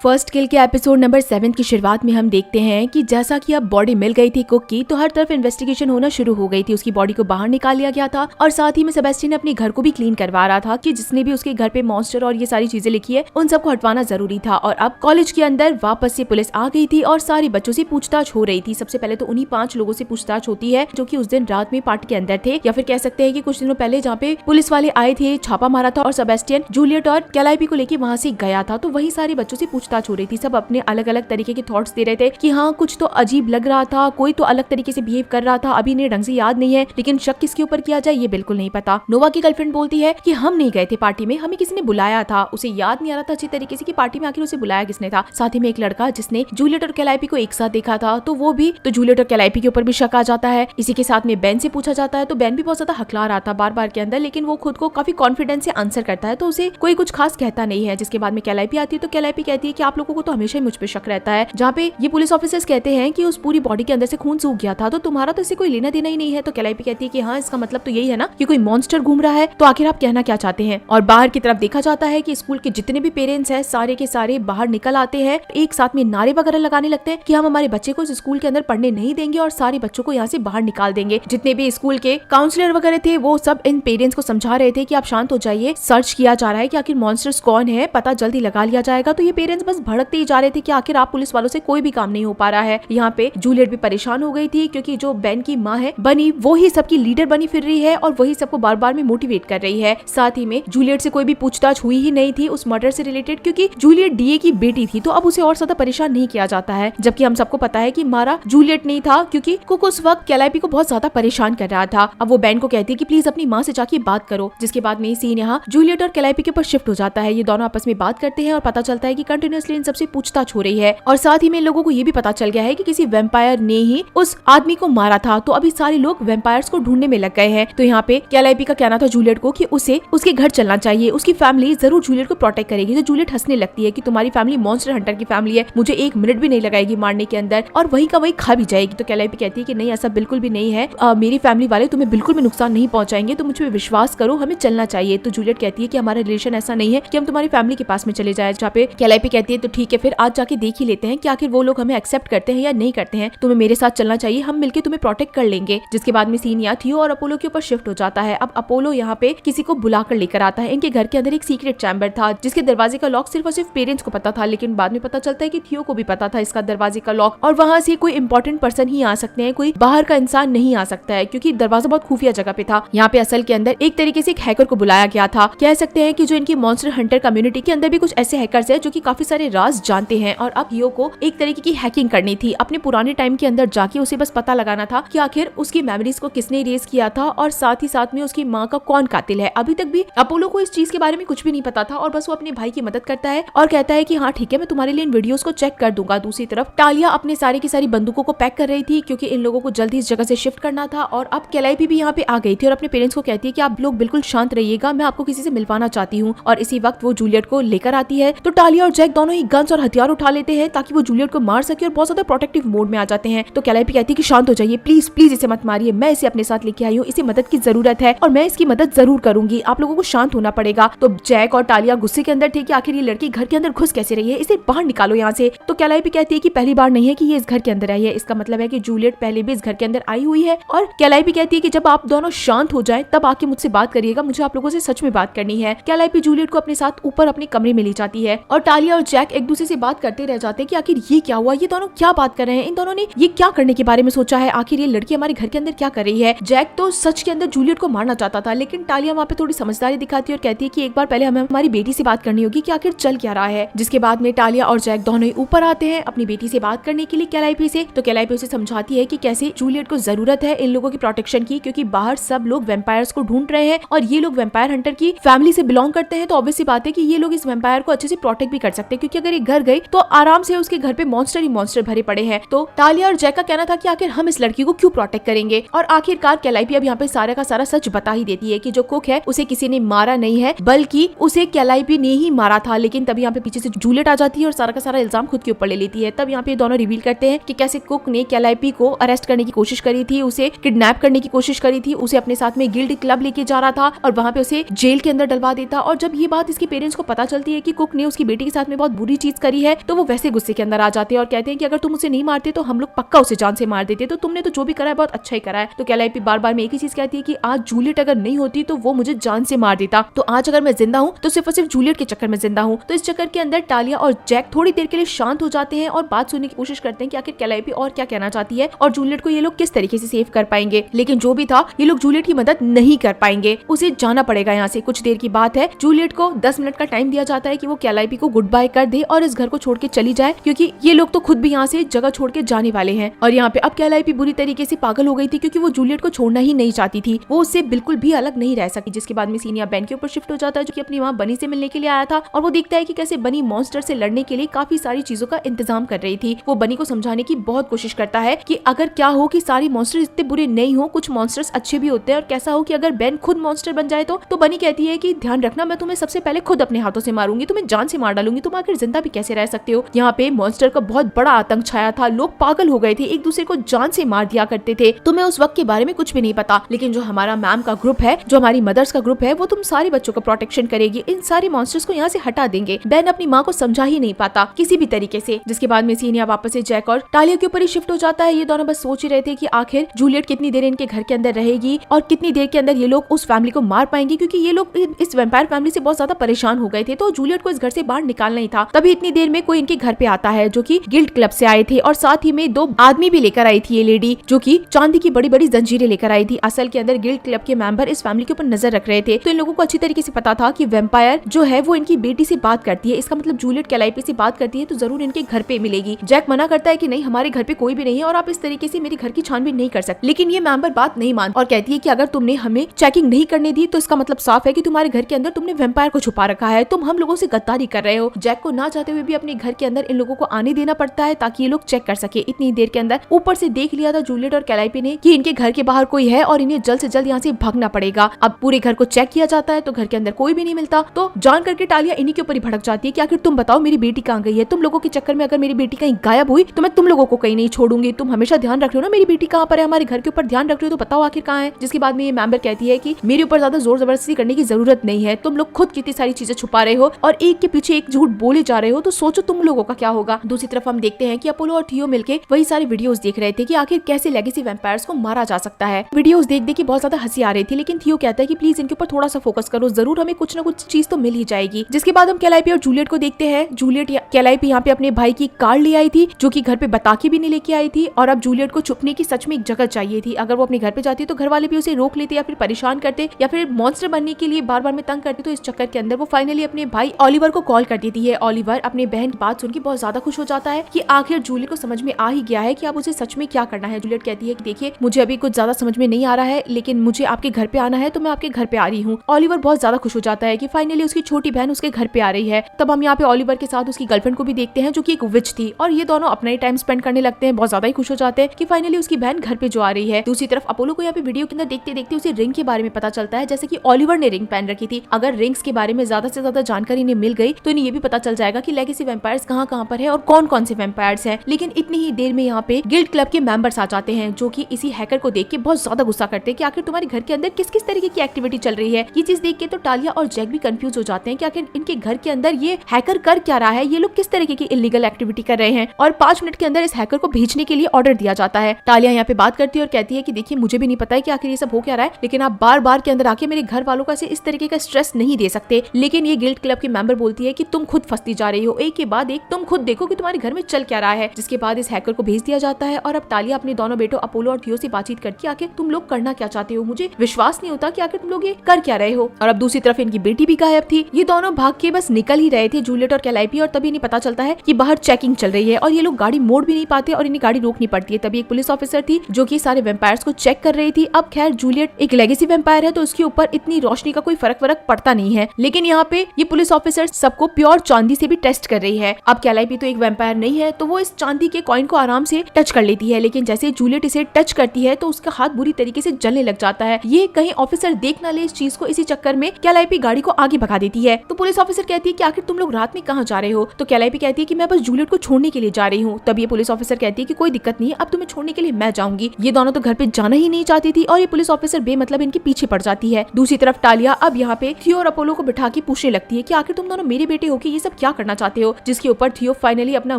First kill के episode number 7 की शुरुआत में हम देखते हैं कि जैसा कि अब बॉडी मिल गई थी कुक की, तो हर तरफ इन्वेस्टिगेशन होना शुरू हो गई थी। उसकी बॉडी को बाहर निकाल लिया गया था और साथ ही में सेबेस्टियन अपने घर को भी क्लीन करवा रहा था कि जिसने भी उसके घर पे मॉन्स्टर और ये सारी चीजें लिखी है उन सबको हटवाना जरूरी था। और अब कॉलेज के अंदर वापस से पुलिस आ गई थी और सारे बच्चों से पूछताछ हो रही थी। सबसे पहले तो उन्हीं 5 लोगों से पूछताछ होती है जो कि उस दिन रात में पार्टी के अंदर थे, या फिर कह सकते हैं कि कुछ दिनों पहले जहाँ पे पुलिस वाले आए थे, छापा मारा था और सेबेस्टियन जूलियट और कैलाइपी को लेके वहाँ से गया था। तो वही सारे बच्चों से पूछताछ हो रही थी। सब अपने अलग अलग तरीके के थॉट्स दे रहे थे कि हाँ कुछ तो अजीब लग रहा था, कोई तो अलग तरीके से बिहेव कर रहा था, अभी इन्हें ढंग से याद नहीं है, लेकिन शक किसके ऊपर किया जाए ये बिल्कुल नहीं पता। नोवा की गर्लफ्रेंड बोलती है कि हम नहीं गए थे पार्टी में, हमें किसी ने बुलाया था। उसे याद नहीं आ रहा था अच्छी तरीके से कि पार्टी में आखिर उसे बुलाया किसने था। साथ ही में एक लड़का जिसने जूलियट और कैलाइपी को एक साथ देखा था, तो वो भी, तो जूलियट और कैलाइपी के ऊपर भी शक आ जाता है। इसी के साथ में बेन से पूछा जाता है, तो बेन भी बहुत ज्यादा हकला रहा था बार बार के अंदर, लेकिन वो खुद को काफी कॉन्फिडेंस से आंसर करता है, तो उसे कोई कुछ खास कहता नहीं है। जिसके बाद में कैलाइपी आती है, तो कैलाइपी कहती है कि आप लोगों को तो हमेशा ही मुझ पे शक रहता है। जहाँ पे ये पुलिस ऑफिसर्स कहते हैं कि उस पूरी बॉडी के अंदर से खून सूख गया था, तो तुम्हारा तो इससे कोई लेना देना ही नहीं है। तो कैलाइपी कहती है कि हाँ इसका मतलब तो यही है ना कि कोई मॉन्स्टर घूम रहा है, तो आखिर आप कहना क्या चाहते हैं। और बाहर की तरफ देखा जाता है कि स्कूल के जितने भी पेरेंट्स हैं सारे के सारे बाहर निकल आते हैं, एक साथ में नारे वगैरह लगाने लगते हैं कि हम हमारे बच्चे को इस स्कूल के अंदर पढ़ने नहीं देंगे और सारे बच्चों को यहाँ से बाहर निकाल देंगे। जितने भी स्कूल के काउंसलर वगैरह थे वो सब इन पेरेंट्स को समझा रहे थे कि आप शांत हो जाइए, सर्च किया जा रहा है कि आखिर मॉन्स्टर्स कौन है, पता जल्दी लगा लिया जाएगा। तो ये पेरेंट्स बस भड़कते ही जा रहे थे कि आखिर आप पुलिस वालों से कोई भी काम नहीं हो पा रहा है। यहाँ पे जूलियट भी परेशान हो गई थी क्योंकि जो बेन की माँ है बनी, वो ही सबकी लीडर बनी फिर रही है और वही सबको बार बार में मोटिवेट कर रही है। साथ ही में जूलियट से कोई भी पूछताछ हुई ही नहीं थी उस मर्डर से रिलेटेड, क्योंकि जूलियट डीए की बेटी थी, तो अब उसे और ज्यादा परेशान नहीं किया जाता है। जबकि हम सबको पता है कि मारा जूलियट नहीं था, क्योंकि कुक उस वक्त कैलाइपी को बहुत ज्यादा परेशान कर रहा था। अब वो बेन को कहती है कि प्लीज अपनी माँ से जाके बात करो। जिसके बाद में सीन यहाँ जूलियट और कैलाइपी के ऊपर शिफ्ट हो जाता है। ये दोनों आपस में बात करते हैं और पता चलता है कि कंटिन्यूअसली इन सबसे पूछताछ हो रही है। और साथ ही में लोगों को ये भी पता चल गया है कि किसी वेम्पायर ने ही उस आदमी को मारा था। तो अभी सारे लोग वेम्पायर्स को ढूंढने में लग गए हैं। तो यहाँ पे कैलाइपी का कहना था जूलियट को कि उसे उसके घर चलना चाहिए, उसकी फैमिली जरूर जूलियट को प्रोटेक्ट करेगी। तो जूलियट हंसने लगती है कि तुम्हारी फैमिली मॉन्स्टर हंटर की फैमिली है, मुझे 1 मिनट भी नहीं लगाएगी मारने के अंदर और वही का वही खा भी जाएगी। तो कैलाइपी कहती है कि नहीं ऐसा बिल्कुल भी नहीं है, मेरी फैमिली वाले तुम्हें बिल्कुल भी नुकसान नहीं पहुंचाएंगे, तो मुझ पे विश्वास करो, हमें चलना चाहिए। तो जूलियट कहती है कि हमारा रिलेशन ऐसा नहीं है कि हम तुम्हारी फैमिली के पास में चले जाए। जहाँ पे कैलाइपी कहती है तो ठीक है फिर आज जाके देख ही लेते हैं कि आखिर वो लोग हमें एक्सेप्ट करते हैं या नहीं करते हैं, तुम्हें मेरे साथ चलना चाहिए, हम मिलकर तुम्हें प्रोटेक्ट कर लेंगे। जिसके बाद में सीन यहाँ थियो और अपोलो के ऊपर शिफ्ट हो जाता है। अब अपोलो यहाँ पे किसी को बुलाकर लेकर आता है। इनके घर के अंदर एक सीक्रेट चैम्बर था जिसके दरवाजे का लॉक सिर्फ और सिर्फ पेरेंट्स को पता था, लेकिन बाद में पता चलता है कि थियो को भी पता था इसका दरवाजे का लॉक, और वहाँ से कोई इंपॉर्टेंट पर्सन ही आ सकते हैं, कोई बाहर का इंसान नहीं आ सकता है क्योंकि दरवाजा बहुत खुफिया जगह पे था। यहाँ पे असल के अंदर एक तरीके से एक हैकर को बुलाया गया था। कह सकते हैं कि जो इनकी मॉन्स्टर हंटर कम्युनिटी के अंदर भी कुछ ऐसे हैकर्स हैं जो कि काफी सारे राज जानते हैं, और अब थियो को एक तरीके की हैकिंग करनी थी। अपने पुराने टाइम के अंदर जाके उसे बस पता लगाना था कि आखिर उसकी मेमोरीज को किसने इरेज किया था और साथ ही साथ में उसकी माँ का कौन कातिल है। अभी तक भी अपोलो को इस चीज के बारे में कुछ भी नहीं पता था और बस वो अपने भाई की मदद करता है और कहता है कि हाँ ठीक है मैं तुम्हारे लिए इन वीडियोस को चेक कर दूंगा। दूसरी तरफ टालिया अपने सारी की सारी बंदूकों को पैक कर रही थी क्योंकि इन लोगों को जल्दी इस जगह से शिफ्ट करना था। और अब कैलाइपी भी यहाँ पे आ गई थी और अपने पेरेंट्स को कहती है कि आप लोग बिल्कुल शांत रहिएगा, मैं आपको किसी से मिलवाना चाहती हूँ। और इसी वक्त वो जूलियट को लेकर आती है। तो टालिया और जैक दोनों ही गन्स और हथियार उठा लेते हैं ताकि वो जूलियट को मार सके और बहुत ज्यादा प्रोटेक्टिव मोड में आ जाते हैं। तो कैलाइपी कहती है कि शांत हो जाइए, प्लीज प्लीज इसे मत मारिए, मैं इसे अपने साथ लेके आई हूँ, इसे मदद की जरूरत है और मैं इसकी मदद जरूर करूंगी, आप लोगों को शांत होना पड़ेगा। तो जैक और टालिया गुस्से के अंदर थे कि आखिर ये लड़की घर के अंदर घुस कैसे रही है, इसे बाहर निकालो यहाँ से। तो कैलाइपी कहती है कि पहली बार नहीं है कि ये इस घर के अंदर आई है, इसका मतलब है कि जूलियट पहले भी इस घर के अंदर आई हुई है। और कैलाइपी कहती है कि जब आप दोनों शांत हो जाए तब आके मुझसे बात करिएगा, मुझे आप लोगों से सच में बात करनी है। कैलाइपी जूलियट को अपने साथ ऊपर अपने कमरे में ले जाती है और टालिया और जैक एक दूसरे से बात करते रह जाते हैं कि आखिर ये क्या हुआ, ये दोनों क्या बात कर रहे हैं, इन दोनों ने ये क्या करने के बारे में सोचा है, आखिर ये लड़की हमारे घर के अंदर क्या कर रही है। जैक तो सच के अंदर जूलियट को मारना चाहता था, लेकिन टालिया वहाँ पे थोड़ी समझदारी दिखाती है और कहती है कि एक बार पहले हमें हमारी बेटी से बात करनी होगी कि आखिर चल क्या रहा है। जिसके बाद में टालिया और जैक दोनों ही ऊपर आते हैं अपनी बेटी से बात करने के लिए कैलाइपी से। तो कैलाइपी उसे समझाती है कि कैसे जूलियट को जरूरत है इन लोगों की प्रोटेक्शन की, क्योंकि बाहर सब लोग वेम्पायर्स को ढूंढ रहे हैं और ये लोग वेम्पायर हंटर की फैमिली से बिलोंग करते हैं। तो ऑब्वियस सी बात है कि ये लोग इस वेम्पायर को अच्छे से प्रोटेक्ट भी कर सकते हैं, क्योंकि अगर ये घर गई तो आराम से उसके घर पे मॉन्स्टर ही मॉन्स्टर भरे पड़े हैं। तो टालिया और जैक का कहना था कि आखिर हम इस लड़की को क्यों प्रोटेक्ट करेंगे। और आखिरकार कैलाइपी अब यहाँ पे सारा का सारा सच बता ही देती है कि जो कुक है उसे किसी ने मारा नहीं है, बल्कि उसे कैलाइपी ने ही मारा था। लेकिन तभी यहाँ पे पीछे से जूलियट आ जाती है और सारा का सारा इल्जाम खुद के ऊपर ले लेती है। तब यहाँ पे दोनों रिवील करते हैं कि कैसे कुक ने कैलाइपी को अरेस्ट करने की कोशिश करी थी, उसे किडनैप करने की कोशिश करी थी, उसे अपने साथ में गिल्ड क्लब लेके जा रहा था और वहाँ पे उसे जेल के अंदर डलवा देता। और जब ये बात इसके पेरेंट्स को पता चलती है कि कुक ने उसकी बेटी के साथ में बहुत बहुत बुरी चीज करी है, तो वो वैसे गुस्से के अंदर आ जाते हैं और कहते हैं कि अगर तुम उसे नहीं मारते तो हम लोग पक्का उसे जान से मार देते, तो तुमने तो जो भी करा है बहुत अच्छा ही करा है। तो कैलाइपी बार बार में एक ही चीज कहती है कि आज जूलियट अगर नहीं होती तो वो मुझे जान से मार देता, तो आज अगर मैं जिंदा हूँ तो सिर्फ और सिर्फ जूलियट के चक्कर में जिंदा हूँ। तो इस चक्कर के अंदर टालिया और जैक थोड़ी देर के लिए शांत हो जाते हैं और बात सुनने की कोशिश करते हैं कि आखिर कैलाइपी और क्या कहना चाहती है और जूलियट को ये लोग किस तरीके से सेव कर पाएंगे। लेकिन जो भी था, ये लोग जूलियट की मदद नहीं कर पाएंगे, उसे जाना पड़ेगा यहाँ से। कुछ देर की बात है, जूलियट को 10 मिनट का टाइम दिया जाता है कि वो कैलाइपी को गुड बाय कर दे और इस घर को छोड़ के चली जाए, क्योंकि ये लोग तो खुद भी यहाँ से जगह छोड़ के जाने वाले हैं। और यहाँ पे अब कैलाइपी बुरी तरीके से पागल हो गई थी, क्योंकि वो जूलियट को छोड़ना ही नहीं चाहती थी, वो उससे बिल्कुल भी अलग नहीं रह सकी। जिसके बाद में सीनिया बेन के ऊपर शिफ्ट हो जाता है, जो कि अपनी माँ बनी से मिलने के लिए आया था, और वो देखता है कि कैसे बनी मॉन्स्टर से लड़ने के लिए काफी सारी चीजों का इंतजाम कर रही थी। वो बनी को समझाने की बहुत कोशिश करता है कि अगर क्या हो कि सारी मॉन्स्टर इतने बुरे नहीं हो, कुछ मॉन्स्टर्स अच्छे भी होते हैं, और कैसा हो कि अगर बेन खुद मॉन्स्टर बन जाए तो बनी कहती है कि ध्यान रखना, मैं तुम्हें सबसे पहले खुद अपने हाथों से मारूंगी, तुम्हें जान से मार डालूंगी, तुम आखिर जिंदा भी कैसे रह सकते हो। यहाँ पे मॉन्स्टर का बहुत बड़ा आतंक छाया था, लोग पागल हो गए थे, एक दूसरे को जान से मार दिया करते थे। तुम्हें उस वक्त के बारे में कुछ भी नहीं पता, लेकिन जो हमारा मैम का ग्रुप है, जो हमारी मदर्स का ग्रुप है, वो तुम सारे बच्चों का प्रोटेक्शन करेगी, इन सारे मॉन्स्टर्स को यहाँ से हटा देंगे। बेन अपनी माँ को समझा ही नहीं पाता किसी भी तरीके से। जिसके बाद में सीनिया वापस से जैक और टालिया के ऊपर ही शिफ्ट हो जाता है। ये दोनों बस सोच ही रहे थे कि आखिर जूलियट कितनी देर इनके घर के अंदर रहेगी और कितनी देर के अंदर ये लोग उस फैमिली को मार पाएंगे, क्योंकि ये लोग इस वैम्पायर फैमिली से बहुत ज्यादा परेशान हो गए थे। तो जूलियट को इस घर से बाहर निकालना ही था। तभी इतनी देर में कोई इनके घर पे आता है, जो कि गिल्ड क्लब से आए थे, और साथ ही में 2 आदमी भी लेकर आई थी ये लेडी, जो कि चांदी की बड़ी बड़ी जंजीरें लेकर आई थी। असल के अंदर गिल्ड क्लब के मेंबर इस फैमिली के ऊपर नजर रख रहे थे। तो इन लोगों को अच्छी तरीके से पता था कि वैम्पायर जो है वो इनकी बेटी से बात करती है, इसका मतलब जूलियट कैलाइपी से बात करती है तो जरूर इनके घर पे मिलेगी। जैक मना करता है कि नहीं, हमारे घर पे कोई भी नहीं है और आप इस तरीके से मेरे घर की छानबीन नहीं कर सकते। लेकिन ये मेंबर बात नहीं मानती और कहती है कि अगर तुमने हमें चेकिंग नहीं करने दी तो इसका मतलब साफ है कि तुम्हारे घर के अंदर तुमने वैम्पायर को छुपा रखा है, तुम हम लोगों से गद्दारी कर रहे हो। जैक को ना चाहते हुए भी अपने घर के अंदर इन लोगों को आने देना पड़ता है ताकि ये लोग चेक कर सके। इतनी देर के अंदर ऊपर से देख लिया था जूलियट और कैलाइपी ने कि इनके घर के बाहर कोई है और इन्हें जल्द से जल्द यहाँ से भागना पड़ेगा। अब पूरे घर को चेक किया जाता है तो घर के अंदर कोई भी नहीं मिलता। तो जान करके टालिया इन्हीं के ऊपर ही भड़क जाती है कि आखिर तुम बताओ मेरी बेटी कहाँ गई है। तुम लोगों के चक्कर में अगर मेरी बेटी कहीं गायब हुई तो मैं तुम लोगों को कहीं नहीं छोड़ूंगी। तुम हमेशा ध्यान रख रहे हो ना मेरी बेटी कहाँ पर है, हमारे घर के ऊपर ध्यान रख रहे हो, तो बताओ आखिर कहाँ है। जिसके बाद में ये मेंबर कहती है कि मेरे ऊपर ज्यादा जोर जबरदस्ती करने की जरूरत नहीं है, तुम लोग खुद कितनी सारी चीजें छुपा रहे हो और एक के पीछे एक झूठ बोले जा रहे हो, तो सोचो तुम लोगों का क्या होगा। दूसरी तरफ हम देखते हैं कि अपोलो और थियो मिलके वही सारे वीडियोस देख रहे थे कि आखिर कैसे लेगेसी वैम्पायर्स को मारा जा सकता है। वीडियोस देख देख के बहुत ज्यादा हंसी आ रही थी, लेकिन थियो कहता है कि प्लीज इनके ऊपर थोड़ा सा फोकस करो, जरूर हमें कुछ ना कुछ चीज तो मिल ही जाएगी। जिसके बाद हम कैलाइपी और जूलियट को देखते हैं। जूलियट कैलाइपी यहाँ पे अपने भाई की कार ले आई थी, जो कि घर पे बता के भी नहीं लेके आई थी, और अब जूलियट को छुपने की सच में एक जगह चाहिए थी। अगर वो अपने घर पे जाती तो घर वाले भी उसे रोक लेते या फिर परेशान करते या फिर मॉन्स्टर बनने के लिए बार बार में तंग करते। तो इस चक्कर के अंदर वो फाइनली अपने भाई ओलिवर को कॉल कर देती है। ओलिवर अपने बहन की बात सुन के बहुत ज्यादा खुश हो जाता है कि आखिर जूलियट को समझ में आ ही गया है कि अब उसे सच में क्या करना है। जूलियट कहती है कि देखिए मुझे अभी कुछ ज्यादा समझ में नहीं आ रहा है, लेकिन मुझे आपके घर पे आना है तो मैं आपके घर पे आ रही हूँ। ओलिवर बहुत ज्यादा खुश हो जाता है कि फाइनली उसकी छोटी बहन उसके घर पे आ रही है। तब हम यहाँ पे ओलिवर के साथ उसकी गर्लफ्रेंड को भी देखते हैं, जो कि एक विच थी, और ये दोनों अपना ही टाइम स्पेंड करने लगते हैं। बहुत ज्यादा ही खुश हो जाते हैं कि फाइनली उसकी बहन घर पे जो आ रही है। दूसरी तरफ अपोलो को यहाँ पे वीडियो के अंदर देखते देखते उसे रिंग के बारे में पता चलता है, जैसे कि ओलिवर ने रिंग पहन रखी थी। अगर रिंग्स के बारे में ज्यादा से ज्यादा जानकारी इन्हें मिल गई तो इन्हें ये भी पता चल जाएगा कि लेगेसी वैम्पायर्स कहाँ पर है और कौन कौन से वैम्पायर्स हैं। लेकिन इतनी ही देर में यहाँ पे गिल्ड क्लब के मेंबर्स आ जाते हैं, जो कि इसी हैकर को देख के बहुत ज्यादा गुस्सा करते हैं कि आखिर तुम्हारे घर के अंदर किस किस तरीके की एक्टिविटी चल रही है। ये चीज देख के तो टालिया और जैक भी कंफ्यूज हो जाते हैं कि आखिर इनके घर के अंदर ये हैकर कर क्या रहा है, ये लोग किस तरीके की इलीगल एक्टिविटी कर रहे हैं। और 5 मिनट के अंदर इस हैकर को भेजने के लिए ऑर्डर दिया जाता है। टालिया यहाँ पे बात करती है और कहती है कि देखिए मुझे भी नहीं पता है कि आखिर ये सब हो क्या रहा है, लेकिन आप बार बार के अंदर आके मेरे घर वालों का इस तरीके का स्ट्रेस नहीं दे सकते। लेकिन ये गिल्ड क्लब की मेंबर बोलती है कि तुम खुद फंसती जा रही हो, एक के बाद एक तुम खुद देखो कि तुम्हारे घर में चल क्या रहा है। जिसके बाद इस हैकर को भेज दिया जाता है और अब टालिया अपने दोनों बेटों अपोलो और थियो से बातचीत करके आखिर तुम लोग करना क्या चाहते हो, मुझे विश्वास नहीं होता कि आखिर तुम लोग ये कर क्या रहे हो। और अब दूसरी तरफ इनकी बेटी भी गायब थी। ये दोनों भाग के बस निकल ही रहे थे, जूलियट और कैलाइपी, और तभी इन्हें पता चलता है कि बाहर चेकिंग चल रही है और ये लोग गाड़ी मोड़ भी नहीं पाते और इन्हें गाड़ी रोकनी पड़ती है। तभी एक पुलिस ऑफिसर थी जो कि सारे वैम्पायर्स को चेक कर रही थी। अब खैर जूलियट एक लेगेसी वैम्पायर है तो उसके ऊपर इतनी रोशनी का कोई फर्क पड़ता नहीं है, लेकिन यहाँ पे ये पुलिस ऑफिसर सबको प्योर चांदी से भी टेस्ट कर रही है। अब कैलाइपी तो एक वैम्पायर नहीं है तो वो इस चांदी के कॉइन को आराम से टच कर लेती है, लेकिन जैसे जूलियट इसे टच करती है तो उसका हाथ बुरी तरीके से जलने लग जाता है। ये कहीं ऑफिसर देख ना ले इस चीज को, इसी चक्कर में कैलाइपी गाड़ी को आगे भगा देती है। तो पुलिस ऑफिसर कहती है कि आखिर तुम लोग रात में कहाँ जा रहे हो। तो कैलाइपी कहती है कि मैं बस जूलियट को छोड़ने के लिए जा रही हूँ। तब ये पुलिस ऑफिसर कहती है कि कोई दिक्कत नहीं है, अब तुम्हें छोड़ने के लिए मैं जाऊंगी। ये दोनों तो घर पे जाना ही नहीं चाहती थी और ये पुलिस ऑफिसर बेमतलब इनके पीछे पड़ जाती है। दूसरी तरफ टालिया अब यहाँ पे थियो और अपोलो को बिठा के पूछने लगती है कि आखिर तुम दोनों मेरे बेटे हो कि ये सब क्या करना चाहते हो, जिसके ऊपर थियो फाइनली अपना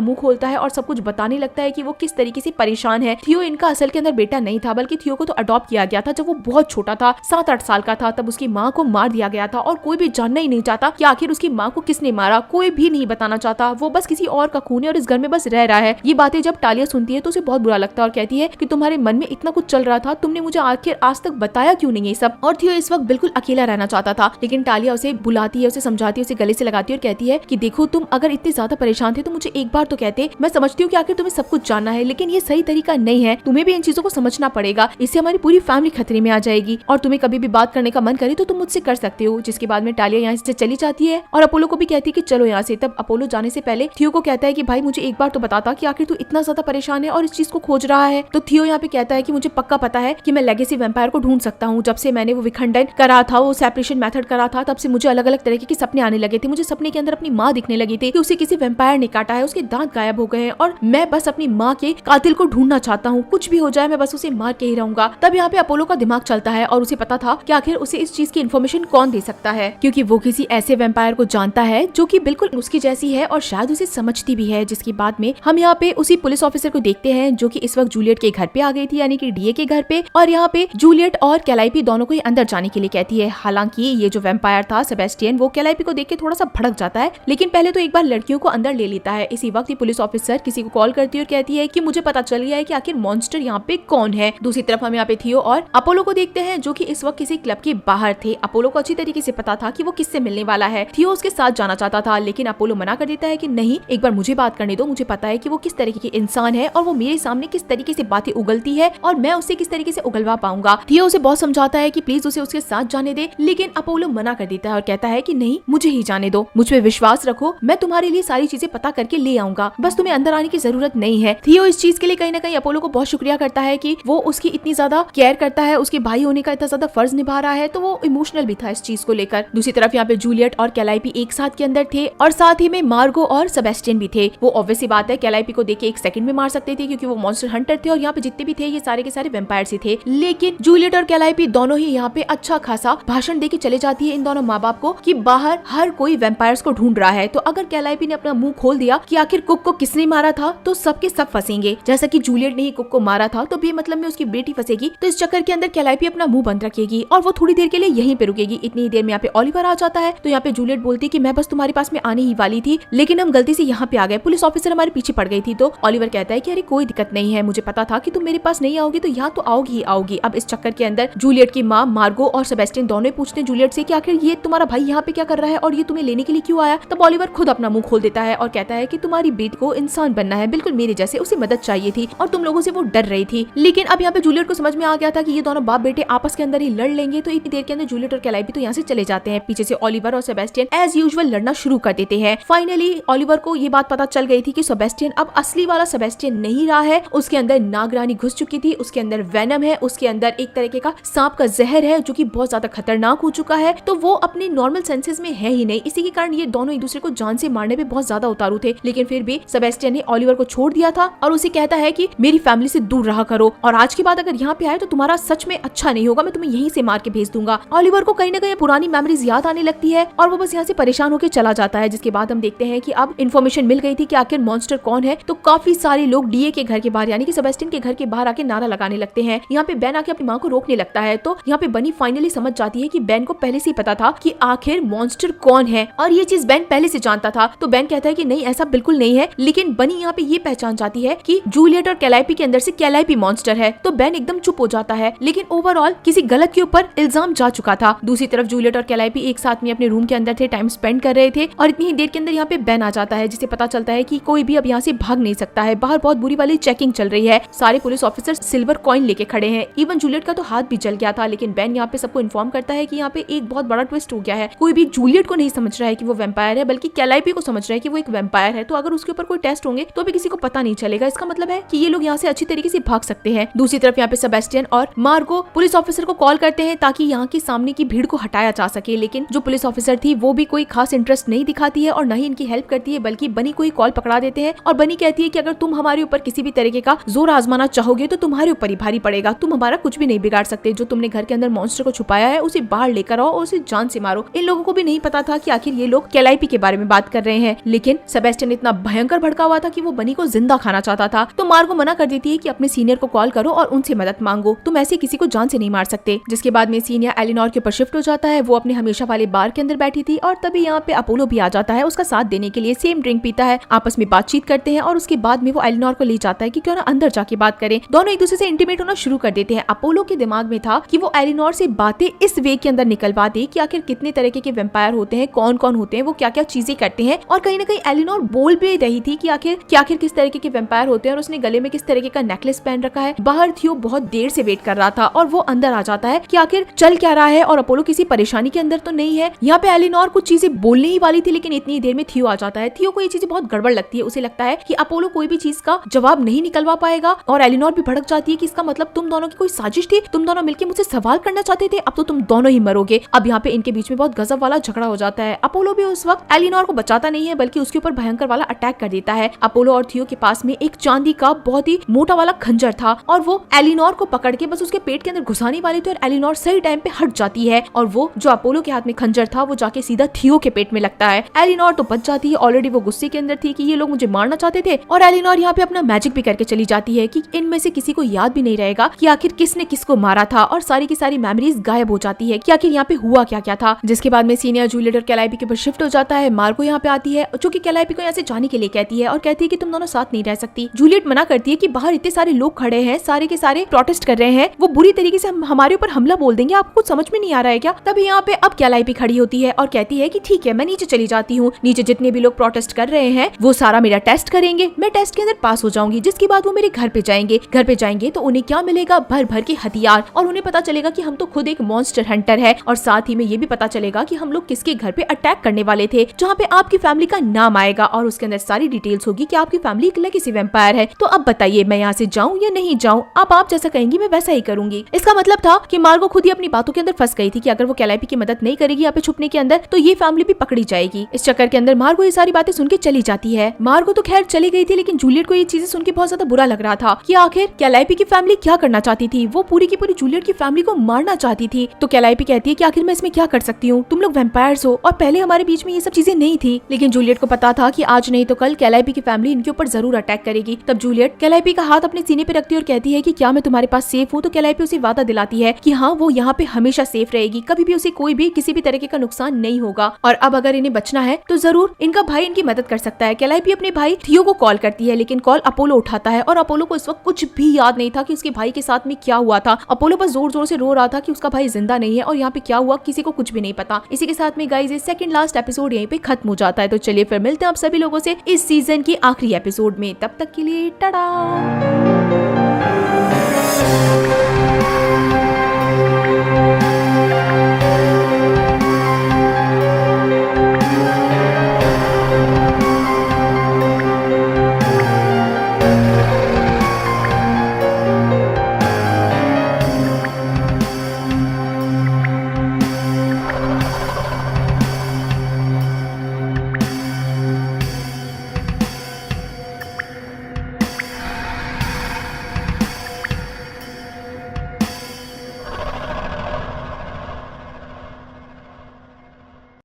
मुंह खोलता है और सब कुछ बताने लगता है कि वो किस तरीके से परेशान है। थियो इनका असल के अंदर बेटा नहीं था, बल्कि थियो को तो अडॉप्ट किया गया था जब वो बहुत छोटा था, 7-8 साल का था। तब उसकी माँ को मार दिया गया था और कोई भी जानना ही नहीं चाहता कि आखिर उसकी माँ को किसने मारा, कोई भी नहीं बताना चाहता। वो बस किसी और का खून है और इस घर में बस रह रहा है। ये बातें जब टालिया सुनती है तो उसे बहुत बुरा लगता है और कहती है कि तुम्हारे मन में इतना कुछ चल रहा था, तुमने मुझे आखिर आज तक बताया क्यों नहीं ये सब। और थियो इस वक्त बिल्कुल अकेला रहना चाहता था, लेकिन टालिया उसे बुलाती है, उसे समझाती है, उसे गले से लगाती है और कहती है कि देखो तुम अगर इतने ज्यादा परेशान थे तो मुझे एक बार तो कहते। मैं समझती हूँ कि आखिर तुम्हें सब कुछ जानना है, लेकिन ये सही तरीका नहीं है, तुम्हें भी इन चीजों को समझना पड़ेगा, इससे हमारी पूरी फैमिली खतरे में आ जाएगी। और तुम्हें कभी भी बात करने का मन करे तो तुम मुझसे कर सकते हो। जिसके बाद में टालिया यहाँ से चली जाती है और अपोलो को भी कहती है कि चलो यहाँ से। तब अपोलो जाने से पहले थियो को कहता है कि भाई मुझे एक बार तो बताता कि आखिर तू इतना ज्यादा परेशान है और इस चीज को खोज रहा है। तो थियो यहाँ पे कहता है कि मुझे पक्का पता है कि मैं लेगेसी वैम्पायर को ढूंढ सकता हूँ। जब से मैंने वो विखंडन करा था, वो सेपरेशन मेथड करा था, तब से मुझे अलग अलग तरह के सपने आने लगे थे। मुझे सपने के अंदर अपनी माँ दिखने लगी थी कि उसे किसी वैम्पायर ने काटा है, उसके दांत गायब हो गए हैं और मैं बस अपनी माँ के कातिल को ढूंढना चाहता हूँ। कुछ भी हो जाए मैं बस उसे मार के ही रहूंगा। तब यहाँ पे अपोलो का दिमाग चलता है और उसे पता था कि आखिर उसे इस चीज की इन्फॉर्मेशन कौन दे सकता है, क्योंकि वो किसी ऐसे वैम्पायर को जानता है जो कि बिल्कुल उसकी जैसी है और शायद उसे समझती भी है। जिसके बाद में हम यहाँ पे उसी पुलिस ऑफिसर को देखते हैं जो कि इस वक्त जूलियट के घर पे आ गई थी, यानी कि डीए के घर पे। और यहाँ पे जूलियट और कैलाइपी दोनों को ही अंदर जाने के लिए कहती है। हालांकि ये जो वैम्पायर था सेबेस्टियन, वो कैलाइपी को देख के थोड़ा सा भड़क जाता है, लेकिन पहले तो एक बार लड़कियों को अंदर ले लेता है। इसी वक्त पुलिस ऑफिसर किसी को कॉल करती है और कहती है कि मुझे पता चल गया है कि आखिर मॉन्स्टर यहाँ पे कौन है। दूसरी तरफ हम यहाँ पे थियो और अपोलो को देखते हैं जो कि इस वक्त किसी क्लब के बाहर थे। अपोलो को अच्छी तरीके से पता था कि वो किससे मिलने वाला है। थियो उसके साथ जाना चाहता था, लेकिन अपोलो मना कर देता है कि नहीं, एक बार मुझे बात करने दो, मुझे पता है कि वो किस तरीके के इंसान है और वो मेरे सामने किस तरीके से बातें उगलती है और मैं उसे किस तरीके से उगलवा पाऊंगा। थियो उसे बहुत समझाता है कि प्लीज उसे उसके साथ जाने दे, लेकिन अपोलो मना कर देता है और कहता है कि नहीं, मुझे ही जाने दो, मुझ पे विश्वास रखो, मैं तुम्हारे लिए सारी चीजें पता करके ले आऊंगा, बस तुम्हें अंदर आने की जरूरत नहीं है। थियो इस चीज के लिए कहीं ना कहीं अपोलो को बहुत शुक्रिया करता है कि वो उसकी इतनी ज्यादा केयर करता है, उसके भाई होने का इतना ज्यादा फर्ज निभा रहा है, तो वो इमोशनल भी था इस चीज को लेकर। दूसरी तरफ यहाँ पे जूलियट और कैलाइपी एक साथ के अंदर थे और साथ ही में मार्गो और सेबेस्टियन भी थे। वो ऑब्वियस सी बात है कैलाइपी को देख के एक सेकंड में मार सकते थे क्योंकि वो मॉन्स्टर हंटर थे और यहाँ पे जितने भी थे ये सारे के सारे वैम्पायर्स ही थे। लेकिन जूलियट और कैलाइपी दोनों ही यहाँ पे अच्छा खासा भाषण देके चले जाती है इन दोनों माँ बाप को कि बाहर हर कोई वैम्पायर्स को ढूंढ रहा है। तो अगर कैलाइपी ने अपना मुंह खोल दिया कि आखिर कुक को किसने मारा था तो सबके सब फंसेंगे। जैसा कि जूलियट ने ही कुक को मारा था तो बेमतलब में उसकी बेटी फंसेगी, तो इस चक्कर के अंदर कैलाइपी अपना मुंह बंद रखेगी और वो थोड़ी देर के लिए यहीं पे रुकेगी। इतनी देर में यहाँ पे ओलिवर आ जाता है। तो यहाँ पे जूलियट बोलती है कि मैं बस तुम्हारे पास में आने ही वाली थी, लेकिन हम गलती से यहाँ पे आ गए, पुलिस ऑफिसर हमारे पीछे पड़ गई थी। तो ओलिवर कहता है कि अरे कोई दिक्कत नहीं है, मुझे पता था कि तुम मेरे पास नहीं आओगी, तो यहाँ तो आओगी ही आओगी। अब इस चक्कर के अंदर जूलियट की माँ मार्गो और सेबेस्टियन दोनों पूछते हैं जूलियट से कि आखिर ये तुम्हारा भाई यहाँ पे क्या कर रहा है और ये तुम्हें लेने के लिए क्यों आया। तब ओलिवर खुद अपना मुंह खोल देता है और कहता है कि तुम्हारी बेटी को इंसान बनना है, बिल्कुल मेरे जैसे, उसे मदद चाहिए थी और तुम लोगों से वो डर रही थी। लेकिन अब यहाँ पे जूलियट को समझ में आ गया था कि ये दोनों बाप बेटे आपस के अंदर ही लड़ लेंगे। तो इतनी देर के अंदर जूलियट और कैलाइपी तो यहाँ से चले जाते हैं। पीछे से ओलिवर और सेबेस्टियन एज यूजुअल लड़ना शुरू कर देते हैं। फाइनली ओलिवर को ये बात पता चल गई थी कि सेबेस्टियन अब असली वाला सेबेस्टियन नहीं रहा है, उसके अंदर नागरानी घुस चुकी थी, उसके अंदर वेनम है, उसके अंदर एक तरीके का सांप का जहर है जो कि बहुत ज्यादा खतरनाक हो चुका है। तो वो अपने नॉर्मल सेंसेस में है ही नहीं, इसी के कारण ये दोनों एक दूसरे को जान से मारने पे बहुत ज्यादा उतारू थे। लेकिन फिर भी सेबेस्टियन ने ओलिवर को छोड़ दिया था और उसे कहता है कि मेरी फैमिली से दूर रहा करो और आज के बाद अगर यहाँ पे आए तो तुम्हारा सच में अच्छा नहीं होगा, मैं तुम्हें यहीं से मार के भेज दूंगा। ओलिवर को कहीं ना कहीं पुरानी मेमोरीज याद आने लगती है और वो बस यहाँ से परेशान होकर चला जाता है। जिसके बाद हम देखते हैं कि अब इन्फॉर्मेशन मिल गई थी कि आखिर मॉन्स्टर कौन है। तो काफी सारे लोग डीए के घर के बाहर यानी कि सेबेस्टियन के घर के बाहर आके नारा लगाने लगते हैं। यहाँ पे बेन आके अपनी माँ को रोकने लगता है। तो यहाँ पे बनी फाइनली समझ जाती है कि बेन को पहले से ही पता था कि आखिर मॉन्स्टर कौन है और ये चीज बेन पहले से जानता था। तो बेन कहता है कि नहीं, ऐसा बिल्कुल नहीं है। लेकिन बनी यहाँ पे ये पहचान जाती है कि जूलियट और कैलाइपी के अंदर से कैलाइपी मॉन्स्टर है। तो बेन एकदम चुप हो जाता है, लेकिन ओवरऑल किसी गलत के ऊपर इल्जाम जा चुका था। दूसरी तरफ जूलियट और कैलाइपी एक साथ में अपने रूम के अंदर थे, टाइम स्पेंड कर रहे थे और इतनी ही देर के अंदर यहाँ पे बेन आ जाता है, जिसे पता चलता है कि कोई भी अब यहाँ से भाग नहीं सकता है। बाहर बहुत बुरी वाली चेकिंग चल रही है, सारे पुलिस ऑफिसर सिल्वर कॉइन लेके खड़े हैं। इवन जूलियट का तो हाथ भी जल गया था। लेकिन बेन यहाँ पे सबको इन्फॉर्म करता है कि यहाँ पे एक बहुत बड़ा ट्विस्ट हो गया है। कोई भी जूलियट को नहीं समझ रहा है कि वो वैम्पायर है, बल्कि कैलाइपी को समझ रहा है कि वो एक वैम्पायर है। तो अगर उसके ऊपर कोई टेस्ट होंगे तो भी किसी को पता नहीं चलेगा। इसका मतलब है कि ये लोग यहाँ से अच्छी तरीके से भाग सकते हैं। दूसरी तरफ यहाँ पे सेबेस्टियन और मार्गो पुलिस ऑफिसर को कॉल करते हैं ताकि यहाँ के सामने की भीड़ को हटाया जा सके। लेकिन जो पुलिस ऑफिसर थी वो भी कोई खास इंटरेस्ट नहीं दिखाती है और न ही इनकी हेल्प करती है, बल्कि बनी को ही कॉल पकड़ा देते हैं और बनी कहती है कि अगर तुम हमारे ऊपर किसी भी तरीके का जोर आजमाना चाहोगे तो तुम्हारे ऊपर ही भारी पड़ेगा, तुम हमारा कुछ भी नहीं बिगाड़ सकते। जो तुमने घर के अंदर मॉन्स्टर को छुपाया है उसे बाहर लेकर आओ और उसे जान से मारो। इन लोगों को भी नहीं पता था कि आखिर ये लोग कैलाइपी के बारे में बात कर रहे हैं, लेकिन सेबेस्टियन इतना भयंकर भड़का हुआ था कि वो बनी को जिंदा खाना चाहता था। तो मार्गो मना कर देती है कि अपने सीनियर को कॉल करो और उनसे मदद मांगो, तुम ऐसे किसी को जान से नहीं मार सकते। जिसके बाद में सीनियर एलिनोर के ऊपर शिफ्ट हो जाता है। वो अपने हमेशा वाले बार के अंदर बैठी थी और तभी यहाँ पे अपोलो भी आ जाता है उसका साथ देने के लिए। सेम ड्रिंक पीता है, आपस में बातचीत करते हैं और उसके बाद में वो एलिनोर को ले जाता है कि क्यों ना अंदर जाके बात करें। दोनों एक दूसरे से इंटीमेट होना शुरू कर देते हैं। अपोलो के दिमाग में था कि वो एलिनोर से बातें इस वे के अंदर निकलवा दे कि आखिर कितने तरीके के वेम्पायर होते हैं, कौन कौन होते हैं, वो क्या क्या चीजें करते हैं। और कहीं ना कहीं एलिनोर बोल भी रही थी कि आखिर किस तरीके के वेम्पायर होते हैं और उसने गले में किस तरीके का नेकलेस पहन रखा है। बाहर थियो बहुत देर से वेट कर रहा था और वो अंदर आ जाता है कि आखिर चल क्या रहा है और अपोलो किसी परेशानी के अंदर तो नहीं है। यहाँ पे एलिनोर कुछ चीजें बोलने ही वाली थी, लेकिन इतनी देर में थियो आ जाता है। थियो को ये चीजें बहुत गड़बड़ लगती है। उसे लगता है कि अपोलो कोई भी चीज का जवाब नहीं निकलवा पाएगा और एलिनोर भी भड़क जाती है कि इसका मतलब तुम दोनों की कोई साजिश थी, तुम दोनों मिलकर मुझसे सवाल करना चाहते थे, अब तो तुम दोनों ही मरोगे। अब यहाँ पे इनके बीच में बहुत गजब वाला झगड़ा हो जाता है। अपोलो भी उस वक्त एलिनोर को बचाता नहीं है बल्कि उसके ऊपर भयंकर वाला अटैक कर देता है। अपोलो और थियो के पास में एक चांदी का बहुत ही मोटा वाला खंजर था और वो एलिनोर को पकड़ के बस उसके पेट के अंदर घुसाने वाली थी और एलिनोर सही टाइम पे हट जाती है और वो जो अपोलो के हाथ में खंजर था वो जाके सीधा थियो के पेट में लगता है। एलिनोर तो बच जाती है, ऑलरेडी वो गुस्से के अंदर थी कि ये लोग मुझे मारना चाहते थे। और एलिनोर यहाँ पे अपना मैजिक भी करके चली जाती है कि इनमें से किसी को याद भी नहीं रहेगा कि आखिर किसने किसको मारा था और सारी की सारी मेमोरीज गायब हो जाती है कि आखिर यहाँ पे हुआ क्या क्या था। जिसके बाद में सीनियर जूलियट और कैलाइपी के ऊपर शिफ्ट हो जाता है। मार्गो यहाँ पे आती है जो कि कैलाइपी को यहाँ से जाने के लिए कहती है और कहती है कि तुम दोनों साथ नहीं रह सकती। जूलियट मना करती है कि बाहर इतने सारे लोग खड़े हैं, सारे के सारे प्रोटेस्ट कर रहे हैं, वो बुरी तरीके से हमारे ऊपर हमला बोल देंगे, आपको कुछ समझ में नहीं आ रहा है क्या। तभी यहाँ पे अब कैलाइपी खड़ी होती है और कहती है कि ठीक है मैं नीचे चली जाती हूँ, नीचे जितने भी लोग प्रोटेस्ट कर रहे हैं वो सारा मेरा टेस्ट करेंगे, मैं टेस्ट के अंदर पास हो जाऊंगी। जिसके बाद वो मेरे घर पे जाएंगे तो उन्हें क्या मिलेगा, भर भर के हथियार, और उन्हें पता चलेगा कि हम तो खुद एक मॉन्स्टर हंटर है। और साथ ही में ये भी पता चलेगा कि हम लोग किसके घर पे अटैक करने वाले थे, जहाँ पे आपकी फैमिली का नाम आएगा और उसके अंदर सारी डिटेल्स होगी कि आपकी फैमिली एक लेगेसी वैम्पायर है। तो अब बताइए मैं यहाँ से जाऊँ या नहीं जाऊँ, अब आप जैसा कहेंगी मैं वैसा ही करूंगी। इसका मतलब था कि मार्गो खुद ही अपनी बातों के अंदर फंस गई थी कि अगर वो कैलाइपी की मदद नहीं करेगी यहाँ पे छुपने के अंदर तो ये फैमिली भी पकड़ी जाएगी। इस चक्कर के अंदर मार्गो ये सारी बातें सुन के चली जाती है। मार्गो तो खैर चली गई थी, लेकिन जूलियट को ये चीजें सुन के बहुत ज्यादा बुरा लग रहा था कि आखिर कैलाइपी की फैमिली क्या करना चाहती थी। वो पूरी की पूरी जूलियट की फैमिली को मारना चाहती थी। तो कैलाइपी कहती है कि आखिर मैं इसमें क्या कर सकती हूँ, तुम लोग वैम्पायर्स हो और पहले हमारे बीच में ये सब चीजें नहीं थी। लेकिन जूलियट को पता था कि आज नहीं तो कल कैलाइपी की फैमिली इनके ऊपर जरूर अटैक करेगी। तब जूलियट कैलाइपी का हाथ अपने सीने पे रखती है और कहती है कि क्या मैं तुम्हारे पास सेफ हूँ। तो कैलाइपी उसे वादा दिलाती है कि हाँ वो यहाँ पे हमेशा सेफ रहेगी, कभी भी उसे कोई भी किसी भी तरीके का नुकसान नहीं होगा। और अब अगर इन्हें बचना है तो जरूर इनका भाई इनकी मदद कर सकता है। कैलाइपी अपने भाई थियो को कॉल करती है, लेकिन कॉल अपोलो उठाता है और अपोलो को इस वक्त कुछ भी याद नहीं था कि उसके भाई के साथ में क्या हुआ था। अपोलो बस जोर जोर से रो रहा था कि उसका भाई जिंदा नहीं है और यहाँ पे क्या हुआ किसी को कुछ भी नहीं पता। इसी के साथ में गाइस ये सेकंड लास्ट एपिसोड यहीं पे खत्म हो जाता है। तो चलिए फिर मिलते हैं आप सभी लोगों से इस सीजन की आखिरी एपिसोड में, तब तक के लिए टाटा।